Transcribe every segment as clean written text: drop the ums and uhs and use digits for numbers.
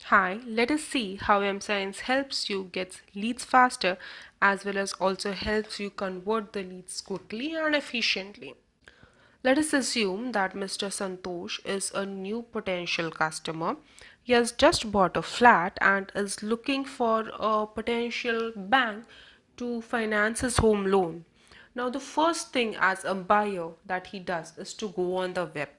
Hi, let us see how M-Science helps you get leads faster as well as also helps you convert the leads quickly and efficiently. Let us assume that Mr. Santosh is a new potential customer. He has just bought a flat and is looking for a potential bank to finance his home loan. Now, the first thing as a buyer that he does is to go on the web.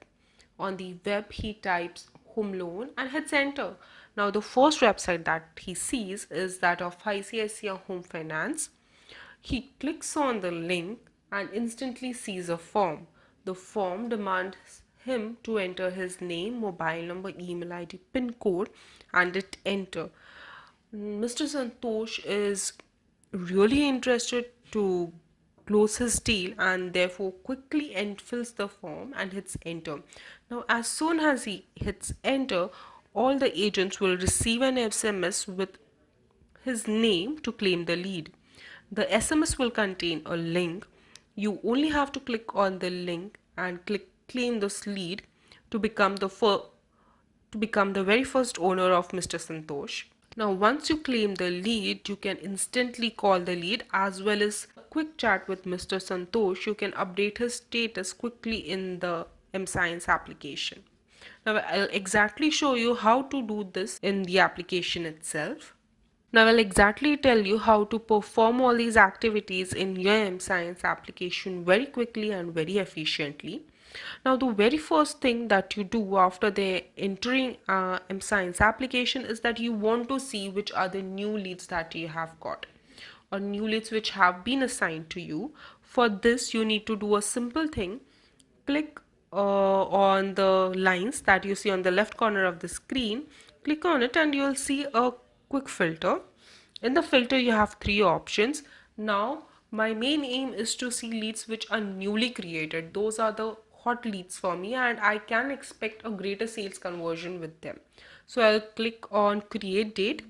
On the web, he types home loan and hits enter. Now, the first website that he sees is that of ICICI Home Finance. He clicks on the link and instantly sees a form. The form demands him to enter his name, mobile number, email ID, PIN code, and hit enter. Mr. Santosh is really interested to close his deal and therefore quickly fills the form and hits enter. Now, as soon as he hits enter, all the agents will receive an SMS with his name to claim the lead. The SMS will contain a link. You only have to click on the link and click claim this lead to become the very first owner of Mr. Santosh. Now, once you claim the lead, you can instantly call the lead as well as a quick chat with Mr. Santosh. You can update his status quickly in the M-Science application. Now, I'll exactly show you how to do this in the application itself. Now I'll exactly tell you how to perform all these activities in your M-Science application very quickly and very efficiently. Now the very first thing that you do after the entering M-Science application is that you want to see which are the new leads that you have got or new leads which have been assigned to you. For this you need to do a simple thing. Click on the lines that you see on the left corner of the screen. Click on it and you'll see a quick filter. In the filter you have three options. Now my main aim is to see leads which are newly created. Those are the hot leads for me and I can expect a greater sales conversion with them. So I'll click on create date.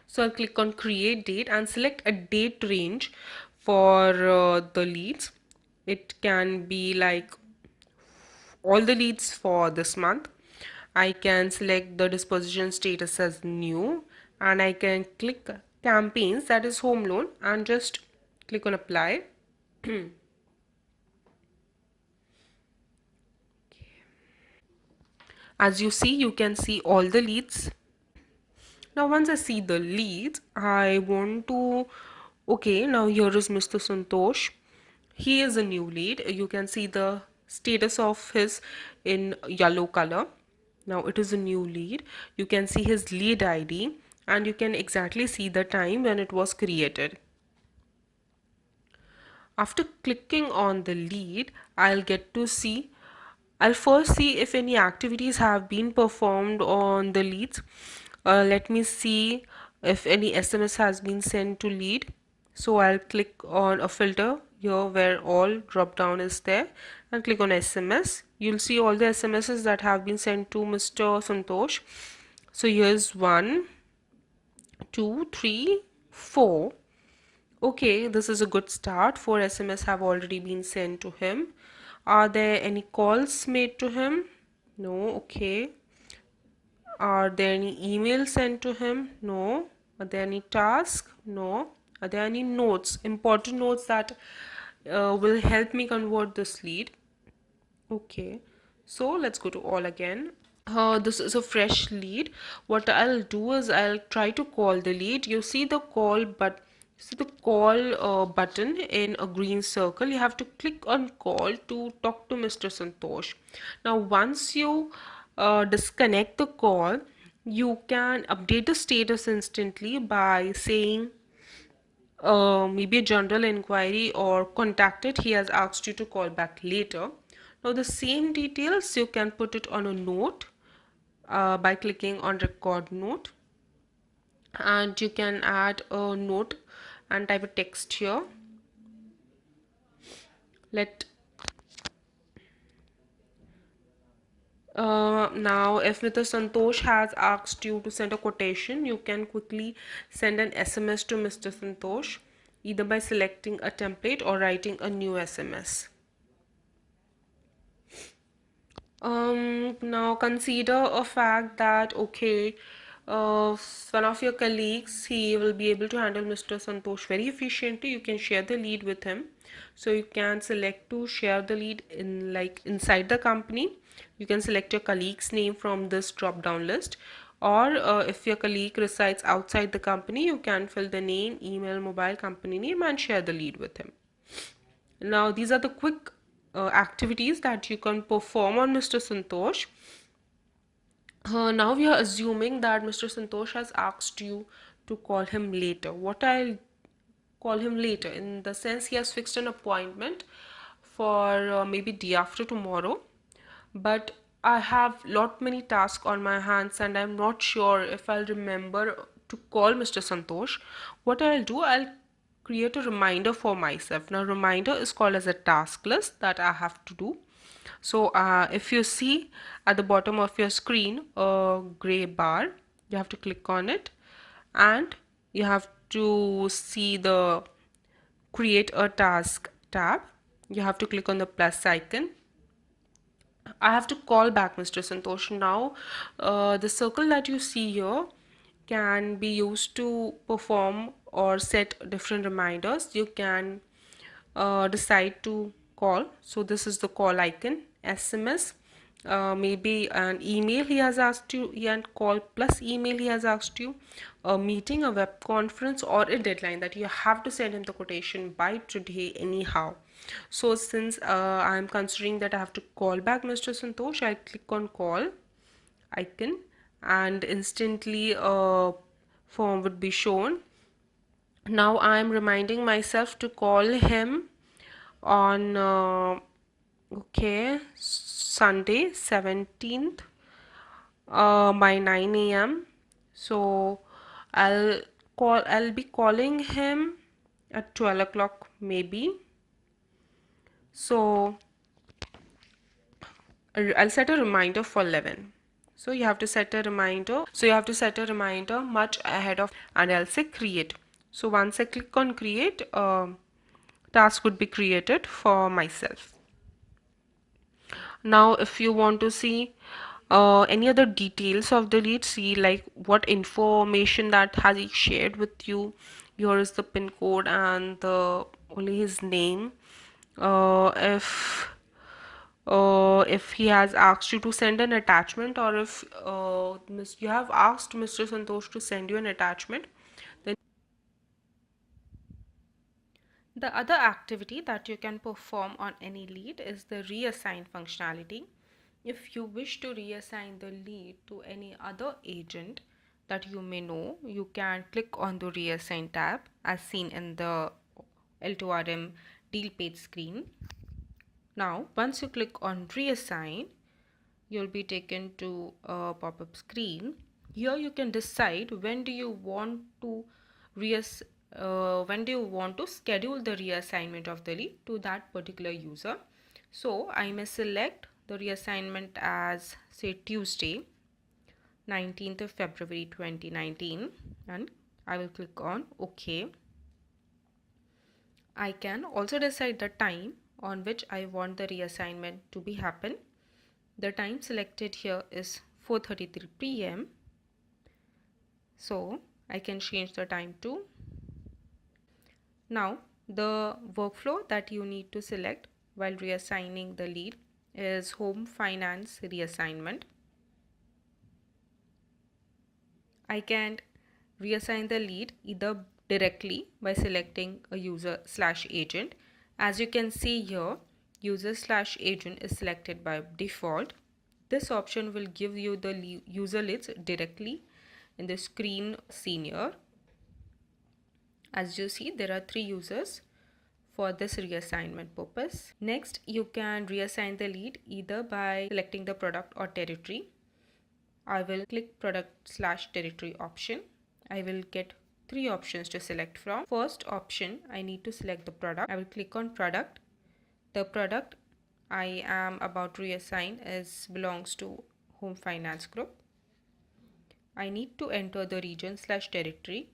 So I'll click on create date and select a date range for the leads. It can be like all the leads for this month. I can select the disposition status as new and I can click campaigns, that is home loan, and just click on apply. As you see, you can see all the leads. Now once I see the leads, I want to, okay, now here is Mr. Santosh. He is a new lead. You can see the status of his in yellow color. Now it is a new lead. You can see his lead ID and you can exactly see the time when it was created. After clicking on the lead, I'll first see if any activities have been performed on the leads. Let me see if any SMS has been sent to lead. So I'll click on a filter here where all drop down is there and click on SMS. You'll see all the SMSs that have been sent to Mr. Santosh. So here's 1, 2, 3, 4. Okay, this is a good start. 4 SMS have already been sent to him. Are there any calls made to him? No. Okay. Are there any emails sent to him? No. Are there any tasks? No. Are there any notes, important notes that will help me convert this lead? Okay. So let's go to all again. This is a fresh lead. What I'll do is I'll try to call the lead. You see the call, but see the call button in a green circle. You have to click on call to talk to Mr. Santosh. Now once you disconnect the call, you can update the status instantly by saying maybe a general inquiry or contacted. He has asked you to call back later. Now the same details you can put it on a note by clicking on record note, and you can add a note and type a text here. Let Now if Mr. Santosh has asked you to send a quotation, you can quickly send an SMS to Mr. Santosh either by selecting a template or writing a new SMS. Now consider a fact that okay, one of your colleagues, he will be able to handle Mr. Santosh very efficiently. You can share the lead with him. So you can select to share the lead in like inside the company. You can select your colleague's name from this drop down list. Or if your colleague resides outside the company, you can fill the name, email, mobile, company name and share the lead with him. Now, these are the quick activities that you can perform on Mr. Santosh. Now we are assuming that Mr. Santosh has asked you to call him later. What I'll call him later in the sense he has fixed an appointment for maybe day after tomorrow, but I have lot many tasks on my hands and I'm not sure if I'll remember to call Mr. Santosh. What I'll do, I'll create a reminder for myself. Now reminder is called as a task list that I have to do. So if you see at the bottom of your screen a gray bar, you have to click on it and you have to see the create a task tab. You have to click on the plus icon. I have to call back Mr. Santosh. Now, the circle that you see here can be used to perform or set different reminders. You can decide to call. So this is the call icon, SMS, maybe an email he has asked you, and call plus email he has asked you, a meeting, a web conference, or a deadline that you have to send him the quotation by today anyhow. So since I'm considering that I have to call back Mr. Santosh, I click on call icon and instantly a form would be shown. Now I'm reminding myself to call him on okay, Sunday 17th by 9 a.m. So I'll be calling him at 12 o'clock maybe. So I'll set a reminder for 11. So you have to set a reminder. So you have to set a reminder much ahead of, and I'll say create. So once I click on create, task would be created for myself. Now if you want to see any other details of the lead, see like what information that has he shared with you. Here is the pin code and the only his name. If he has asked you to send an attachment, or if you have asked Mr. Santosh to send you an attachment, then the other activity that you can perform on any lead is the reassign functionality. If you wish to reassign the lead to any other agent that you may know, you can click on the reassign tab as seen in the L2RM deal page screen. Now, once you click on reassign, you'll be taken to a pop-up screen. Here you can decide when do you want to schedule the reassignment of the lead to that particular user. So I may select the reassignment as say Tuesday 19th of February 2019 and I will click on OK. I can also decide the time on which I want the reassignment to be happen. The time selected here is 4:33 p.m. So I can change the time to. Now the workflow that you need to select while reassigning the lead is home finance reassignment. I can reassign the lead either directly by selecting a user/agent. As you can see here, user/agent is selected by default. This option will give you the user leads directly in the screen seen here. As you see, there are 3 users for this reassignment purpose. Next, you can reassign the lead either by selecting the product or territory. I will click product/territory option. I will get 3 options to select from. First option, I need to select the product. I will click on product. The product I am about to reassign belongs to Home Finance Group. I need to enter the region/territory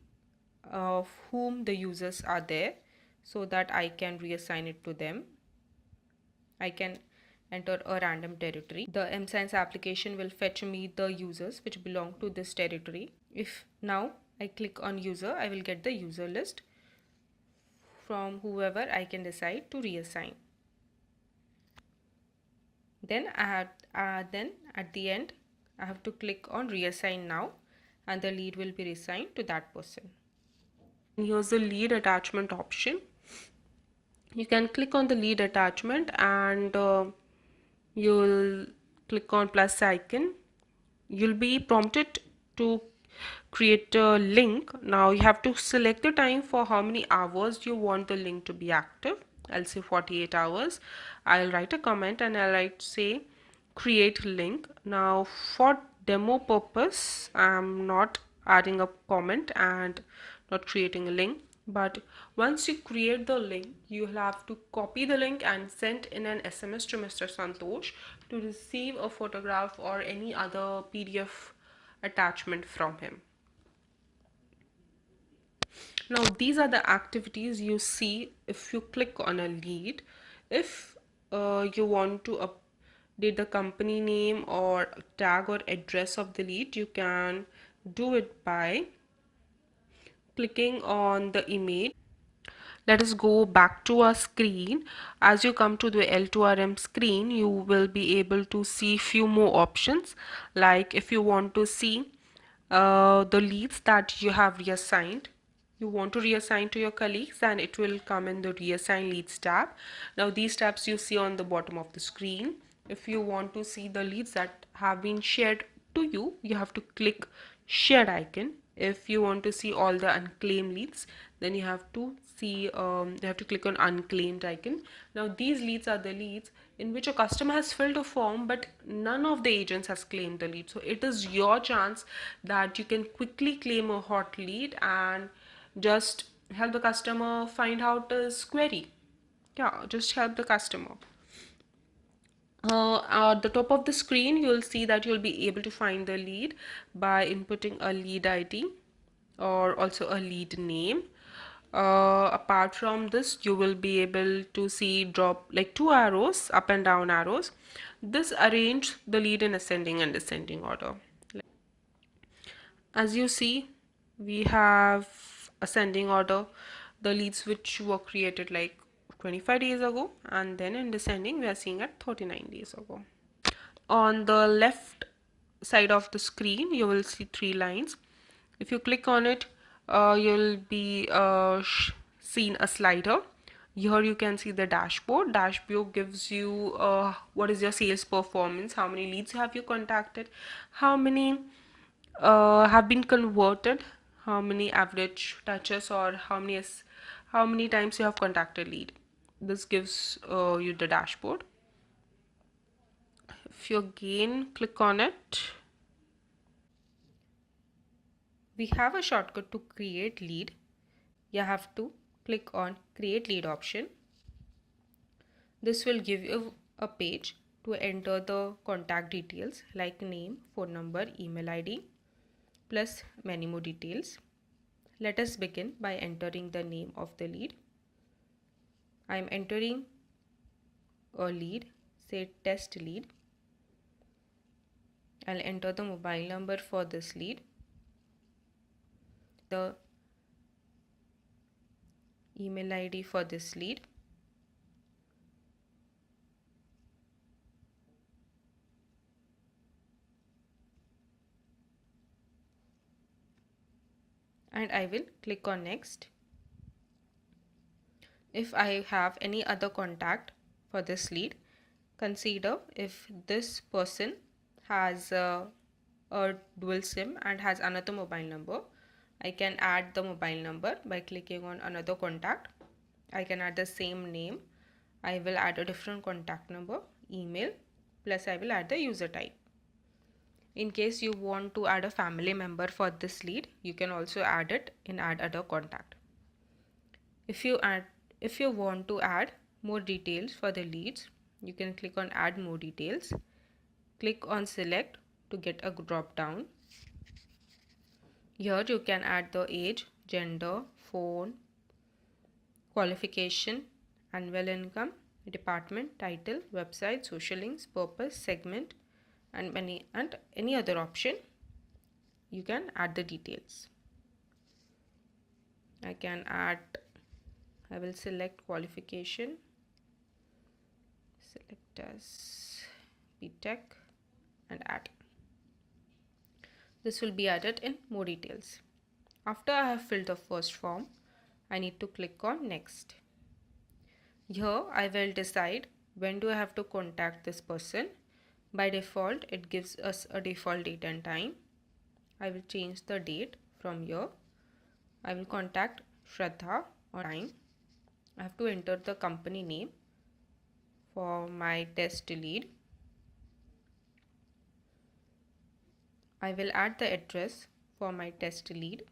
of whom the users are there so that I can reassign it to them. I can enter a random territory. The mScience application will fetch me the users which belong to this territory. If now I click on user, I will get the user list from whoever I can decide to reassign. Then then at the end I have to click on reassign now, and the lead will be reassigned to that person. Here's the lead attachment option. You can click on the lead attachment and you'll click on plus icon. You'll be prompted to create a link. Now you have to select the time for how many hours you want the link to be active. I'll say 48 hours. I'll write a comment and I'll write say create link. Now for demo purpose, I'm not adding a comment and not creating a link, but once you create the link, you'll have to copy the link and send in an SMS to Mr. Santosh to receive a photograph or any other PDF attachment from him. Now these are the activities you see if you click on a lead. If you want to update the company name or tag or address of the lead, you can do it by clicking on the image. Let us go back to our screen. As you come to the L2RM screen, you will be able to see few more options. Like if you want to see the leads that you have reassigned, you want to reassign to your colleagues, and it will come in the reassign leads tab. Now these tabs you see on the bottom of the screen. If you want to see the leads that have been shared to you, you have to click shared icon. If you want to see all the unclaimed leads, then you have to see you have to click on unclaimed icon. Now these leads are the leads in which a customer has filled a form but none of the agents has claimed the lead, so it is your chance that you can quickly claim a hot lead and just help the customer find out his query. Yeah, just help the customer. At the top of the screen, you'll see that you'll be able to find the lead by inputting a lead ID or also a lead name. Apart from this, you will be able to see drop like two arrows, up and down arrows. This arrange the lead in ascending and descending order. As you see, we have ascending order, the leads which were created like 25 days ago, and then in descending, we are seeing at 39 days ago. On the left side of the screen, you will see three lines. If you click on it, you'll be seen a slider. Here you can see the dashboard. Dashboard gives you what is your sales performance, how many leads have you contacted, how many have been converted, how many average touches, or how many times you have contacted lead. This gives you the dashboard. If you again click on it, We have a shortcut to create lead. You have to click on create lead option. This will give you a page to enter the contact details like name, phone number, email ID, plus many more details. Let us begin by entering the name of the lead. I am entering a lead, say test lead. I'll enter the mobile number for this lead, the email ID for this lead, and I will click on next. If I have any other contact for this lead, consider if this person has a dual SIM and has another mobile number, I can add the mobile number by clicking on another contact. I can add the same name. I will add a different contact number, email, plus I will add the user type. In case you want to add a family member for this lead, you can also add it in add other contact. If you want to add more details for the leads, you can click on add more details. Click on select to get a drop down. Here you can add the age, gender, phone, qualification, annual income, department, title, website, social links, purpose, segment, and any other option. You can add the details. I can add, I will select qualification, select as BTech, and add. This will be added in more details. After I have filled the first form, I need to click on next. Here I will decide when do I have to contact this person. By default, it gives us a default date and time. I will change the date from here. I will contact Shraddha on time. I have to enter the company name for my test lead. I will add the address for my test lead.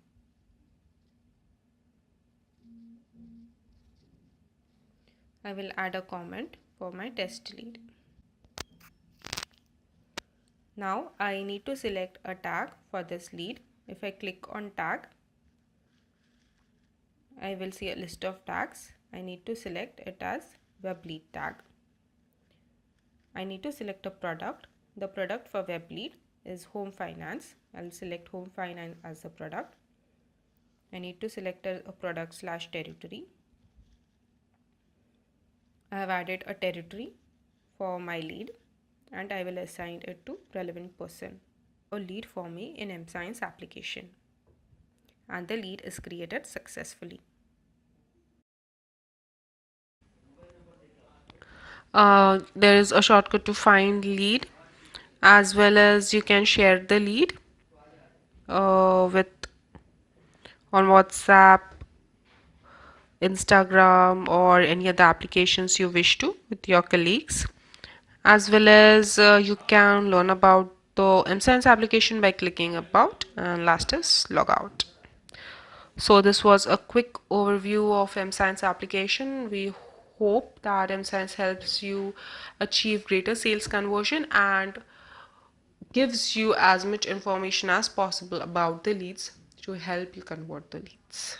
I will add a comment for my test lead. Now I need to select a tag for this lead. If I click on tag, I will see a list of tags. I need to select it as web lead tag. I need to select a product. The product for web lead is home finance. I'll select home finance as the product. I need to select a product / territory. I have added a territory for my lead and I will assign it to relevant person. A lead for me in M-Science application, and the lead is created successfully. There is a shortcut to find lead, as well as you can share the lead with on WhatsApp, Instagram, or any other applications you wish to with your colleagues, as well as you can learn about the M-Science application by clicking about, and last is logout. So this was a quick overview of M-Science application. We hope that M-Science helps you achieve greater sales conversion and gives you as much information as possible about the leads to help you convert the leads.